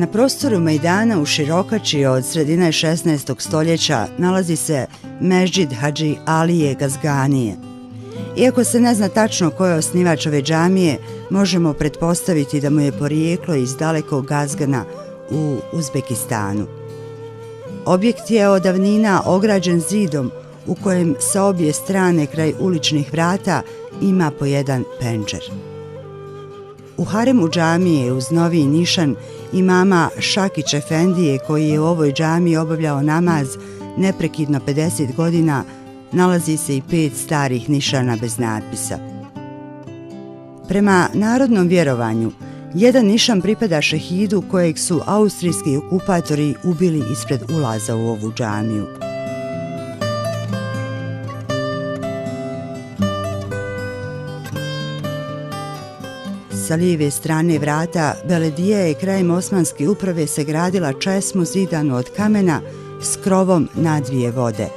Na prostoru Mejdana u Širokači od sredine 16. stoljeća nalazi se Mežđid Hadži Alije Gazganije. Iako se ne zna tačno ko je osnivač ove džamije, možemo pretpostaviti da mu je porijeklo iz dalekog Gazgana u Uzbekistanu. Objekt je od davnina ograđen zidom u kojem sa obje strane kraj uličnih vrata ima po jedan pendžer. U haremu džamije uz noviji nišan imama Šakić Efendije, koji je u ovoj džamiji obavljao namaz neprekidno 50 godina, nalazi se i 5 starih nišana bez natpisa. Prema narodnom vjerovanju, jedan nišan pripada šehidu kojeg su austrijski okupatori ubili ispred ulaza u ovu džamiju. Sa lijeve strane vrata Beledija je krajem osmanske uprave sagradila česmu zidanu od kamena s krovom na 2 vode.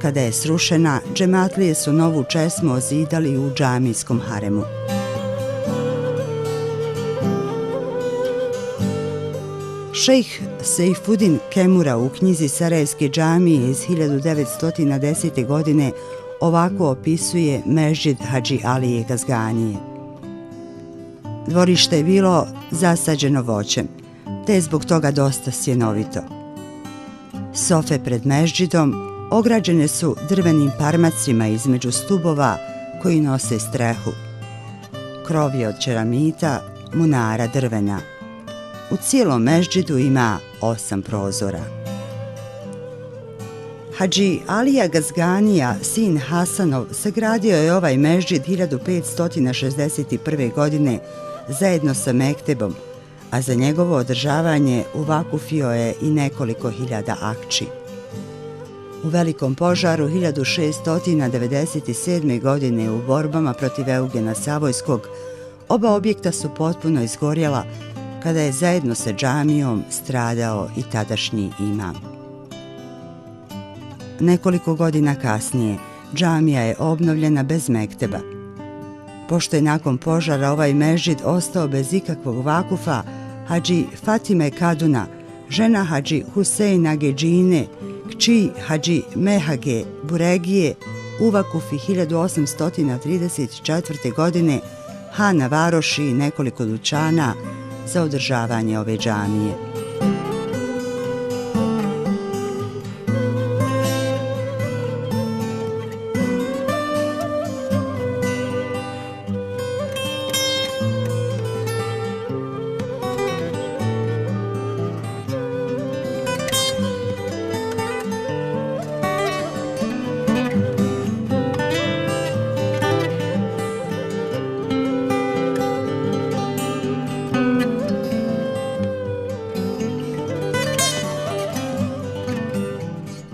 Kada je srušena, džematlije su novu česmu ozidali u džamijskom haremu. Šejh Sejfudin Kemura u knjizi Sarajevske džamije iz 1910. godine ovako opisuje Mežđid Hadži Alije Gazganije. Dvorište je bilo zasađeno voćem, te je zbog toga dosta sjenovito. Sofe pred mežđidom ograđene su drvenim parmacima između stubova koji nose strehu. Krov je od čeramita, munara drvena. U cijelom mežđidu ima 8 prozora. Hadži Alija Gazganija, sin Hasanov, sagradio je ovaj mežđid 1561. godine zajedno sa mektebom, a za njegovo održavanje uvakufio je i nekoliko hiljada akči. U velikom požaru 1697. godine u borbama protiv Eugena Savojskog oba objekta su potpuno izgorjela, kada je zajedno sa džamijom stradao i tadašnji imam. Nekoliko godina kasnije džamija je obnovljena bez mekteba. Pošto je nakon požara ovaj mežđid ostao bez ikakvog vakufa, Hadži Fatime Kaduna, žena Hadži Huseina Gedžine, kći Hadži Mehage Buregije, uvakufi 1834. godine Han varoši nekoliko dućana za održavanje ove džamije.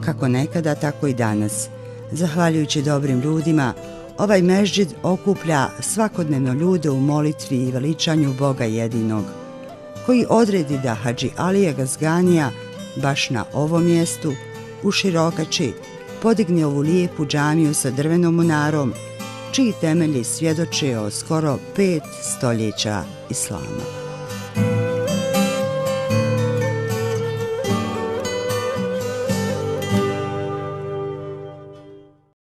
Kako nekada, tako i danas. Zahvaljujući dobrim ljudima, ovaj mežđid okuplja svakodnevno ljude u molitvi i veličanju Boga jedinog, koji odredi da Hadži Alija Gazganija baš na ovom mjestu, u Širokači, podigne ovu lijepu džamiju sa drvenom munarom, čiji temelji svjedoče o skoro 5 stoljeća islama.